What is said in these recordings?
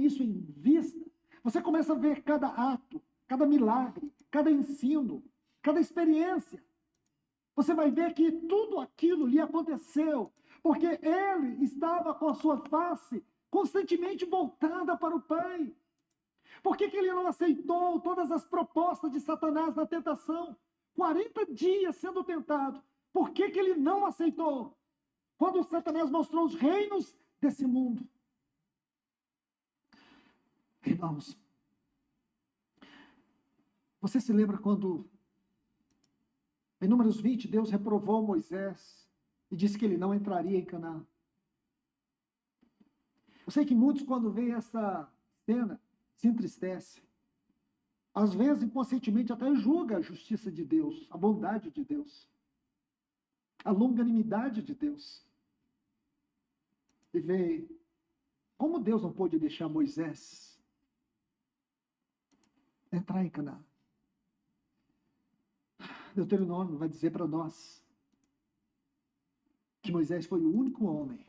isso em vista, você começa a ver cada ato, cada milagre, cada ensino, cada experiência. Você vai ver que tudo aquilo lhe aconteceu, porque ele estava com a sua face constantemente voltada para o Pai. Por que ele não aceitou todas as propostas de Satanás na tentação? 40 dias sendo tentado. Por que ele não aceitou? Quando Satanás mostrou os reinos desse mundo. Irmãos, você se lembra quando, em Números 20, Deus reprovou Moisés e disse que ele não entraria em Canaã? Eu sei que muitos, quando veem essa cena, se entristecem. Às vezes, inconscientemente, até julga a justiça de Deus, a bondade de Deus, a longanimidade de Deus. E vê como Deus não pôde deixar Moisés entrar em Canaã. Deuteronômio vai dizer para nós que Moisés foi o único homem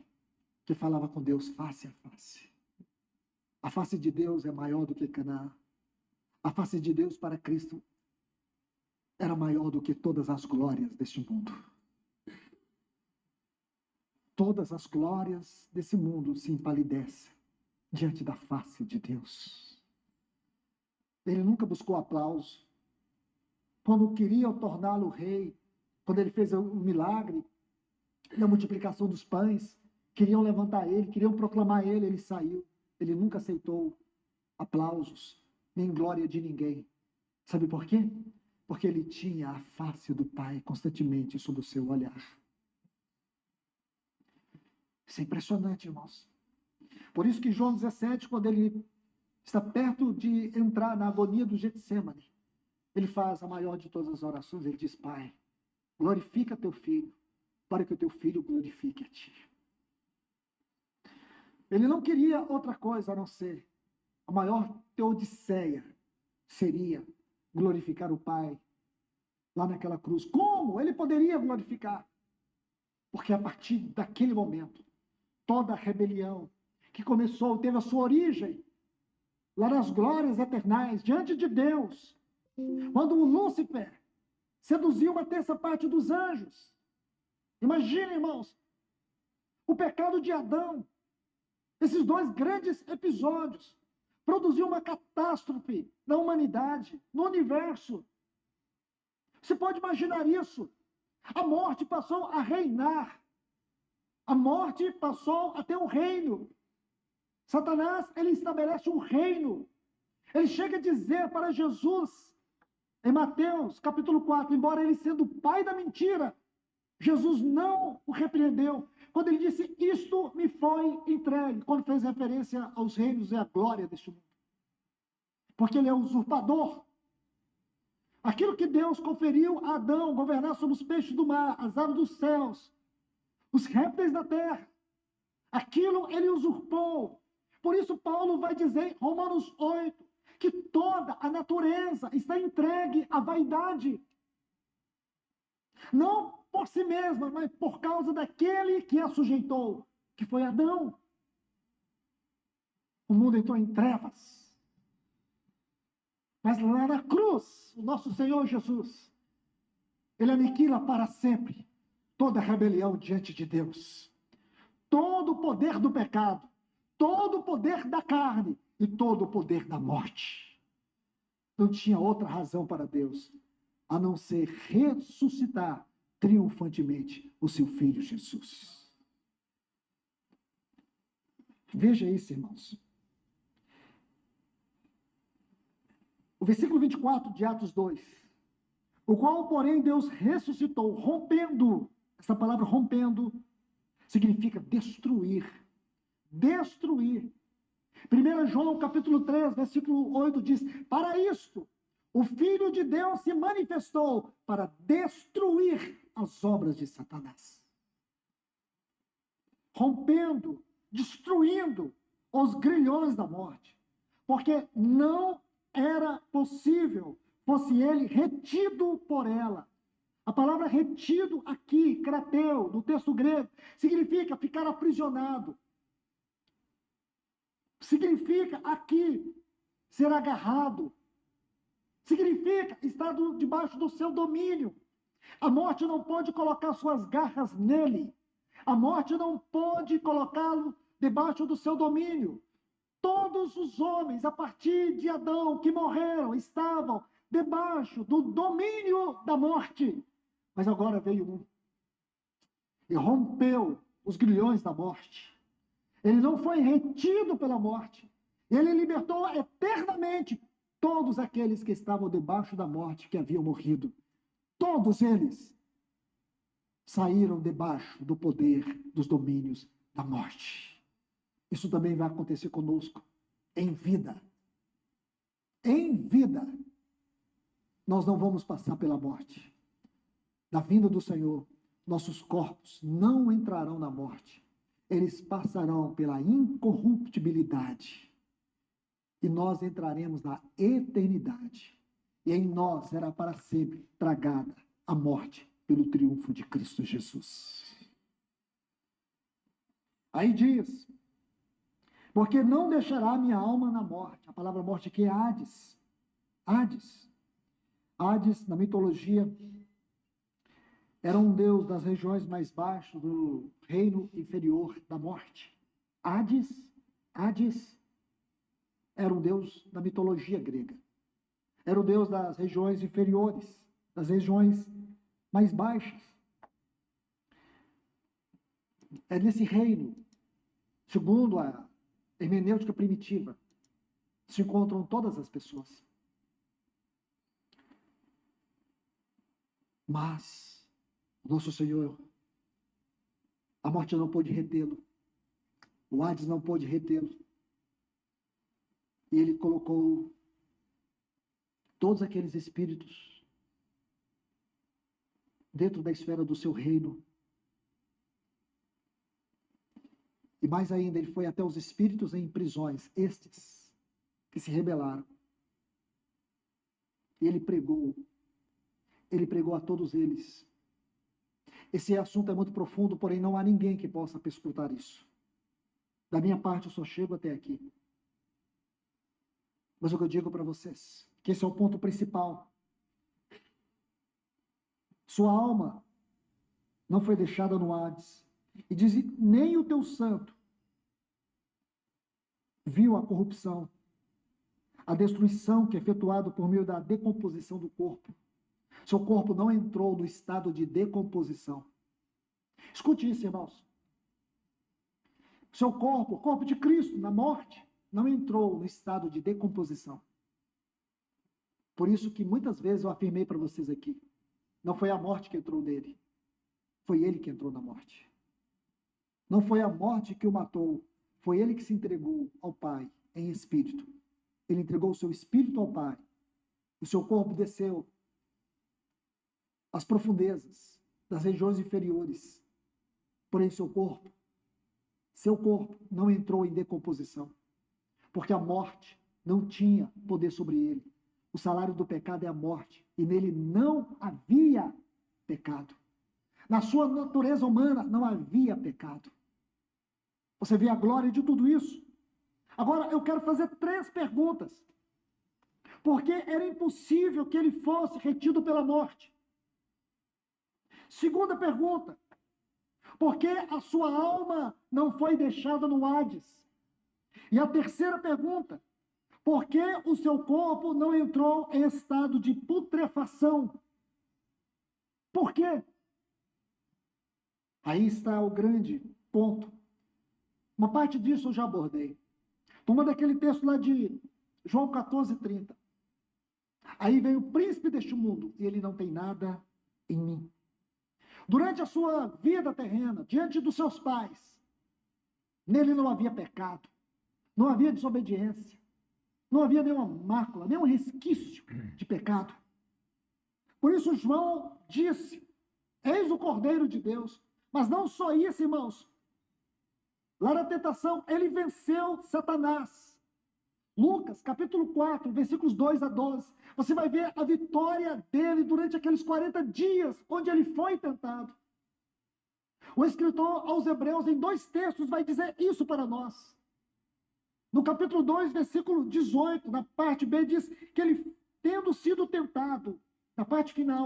que falava com Deus face a face. A face de Deus é maior do que Canaã. A face de Deus para Cristo era maior do que todas as glórias deste mundo. Todas as glórias desse mundo se empalidecem diante da face de Deus. Ele nunca buscou aplauso. Quando queriam torná-lo rei, quando ele fez o milagre e a multiplicação dos pães, queriam levantar ele, queriam proclamar ele, ele saiu. Ele nunca aceitou aplausos, nem glória de ninguém. Sabe por quê? Porque ele tinha a face do Pai constantemente sob o seu olhar. Isso é impressionante, irmãos. Por isso que João 17, quando ele está perto de entrar na agonia do Getsêmani, ele faz a maior de todas as orações, ele diz: Pai, glorifica teu filho, para que o teu filho glorifique a ti. Ele não queria outra coisa a não ser, a maior teodiceia seria glorificar o Pai lá naquela cruz. Como ele poderia glorificar? Porque a partir daquele momento, toda a rebelião que começou, teve a sua origem lá nas glórias eternais, diante de Deus, quando o Lúcifer seduziu uma terça parte dos anjos. Imagina, irmãos, o pecado de Adão, esses dois grandes episódios, produziu uma catástrofe na humanidade, no universo. Você pode imaginar isso? A morte passou a reinar. A morte passou a ter um reino. Satanás, ele estabelece um reino. Ele chega a dizer para Jesus, em Mateus, capítulo 4, embora ele sendo o pai da mentira, Jesus não o repreendeu. Quando ele disse, isto me foi entregue, quando fez referência aos reinos e à glória deste mundo. Porque ele é usurpador. Aquilo que Deus conferiu a Adão, governar sobre os peixes do mar, as aves dos céus, os répteis da terra, aquilo ele usurpou. Por isso Paulo vai dizer em Romanos 8, que toda a natureza está entregue à vaidade. Não por si mesma, mas por causa daquele que a sujeitou, que foi Adão. O mundo entrou em trevas. Mas lá na cruz, o nosso Senhor Jesus, ele aniquila para sempre toda rebelião diante de Deus. Todo o poder do pecado, todo o poder da carne e todo o poder da morte. Não tinha outra razão para Deus, a não ser ressuscitar triunfantemente o seu Filho Jesus. Veja isso, irmãos. O versículo 24 de Atos 2. O qual, porém, Deus ressuscitou, rompendo. Essa palavra rompendo significa destruir. Destruir. 1 João capítulo 3, versículo 8 diz, para isto, o Filho de Deus se manifestou para destruir as obras de Satanás. Rompendo, destruindo os grilhões da morte. Porque não era possível fosse ele retido por ela. A palavra retido aqui, krateu, no texto grego, significa ficar aprisionado. Significa aqui ser agarrado. Significa estar debaixo do seu domínio. A morte não pode colocar suas garras nele. A morte não pode colocá-lo debaixo do seu domínio. Todos os homens, a partir de Adão, que morreram, estavam debaixo do domínio da morte. Mas agora veio um e rompeu os grilhões da morte. Ele não foi retido pela morte. Ele libertou eternamente todos aqueles que estavam debaixo da morte, que haviam morrido. Todos eles saíram debaixo do poder dos domínios da morte. Isso também vai acontecer conosco em vida. Em vida, nós não vamos passar pela morte. Na vinda do Senhor, nossos corpos não entrarão na morte. Eles passarão pela incorruptibilidade. E nós entraremos na eternidade. E em nós será para sempre tragada a morte pelo triunfo de Cristo Jesus. Aí diz: porque não deixará minha alma na morte. A palavra morte aqui é Hades. Hades. Hades, na mitologia, era um deus das regiões mais baixas do reino inferior da morte. Hades era um deus da mitologia grega. Era o deus das regiões inferiores, das regiões mais baixas. É nesse reino, segundo a hermenêutica primitiva, se encontram todas as pessoas. Mas nosso Senhor, a morte não pôde retê-lo. O Hades não pôde retê-lo. E ele colocou todos aqueles espíritos dentro da esfera do seu reino. E mais ainda, ele foi até os espíritos em prisões, estes que se rebelaram. E ele pregou a todos eles. Esse assunto é muito profundo, porém não há ninguém que possa perscrutar isso. Da minha parte, eu só chego até aqui. Mas o que eu digo para vocês, que esse é o ponto principal. Sua alma não foi deixada no Hades. E diz: nem o teu santo viu a corrupção, a destruição que é efetuada por meio da decomposição do corpo. Seu corpo não entrou no estado de decomposição. Escute isso, irmãos. Seu corpo, o corpo de Cristo, na morte, não entrou no estado de decomposição. Por isso que muitas vezes eu afirmei para vocês aqui, não foi a morte que entrou nele, foi ele que entrou na morte. Não foi a morte que o matou, foi ele que se entregou ao Pai em espírito. Ele entregou o seu espírito ao Pai. O seu corpo desceu às profundezas das regiões inferiores. Porém, seu corpo não entrou em decomposição, porque a morte não tinha poder sobre ele. O salário do pecado é a morte, e nele não havia pecado. Na sua natureza humana não havia pecado. Você vê a glória de tudo isso? Agora, eu quero fazer 3 perguntas. Porque era impossível que ele fosse retido pela morte. Segunda pergunta: por que a sua alma não foi deixada no Hades? E a terceira pergunta: por que o seu corpo não entrou em estado de putrefação? Por quê? Aí está o grande ponto. Uma parte disso eu já abordei. Tomando aquele texto lá de João 14:30. Aí vem o príncipe deste mundo e ele não tem nada em mim. Durante a sua vida terrena, diante dos seus pais, nele não havia pecado, não havia desobediência, não havia nenhuma mácula, nenhum resquício de pecado. Por isso João disse: eis o Cordeiro de Deus. Mas não só isso, irmãos. Lá na tentação, ele venceu Satanás. Lucas, capítulo 4, versículos 2 a 12. Você vai ver a vitória dele durante aqueles 40 dias, onde ele foi tentado. O escritor aos Hebreus, em 2 textos, vai dizer isso para nós. No capítulo 2, versículo 18, na parte B, diz que ele, tendo sido tentado, na parte final,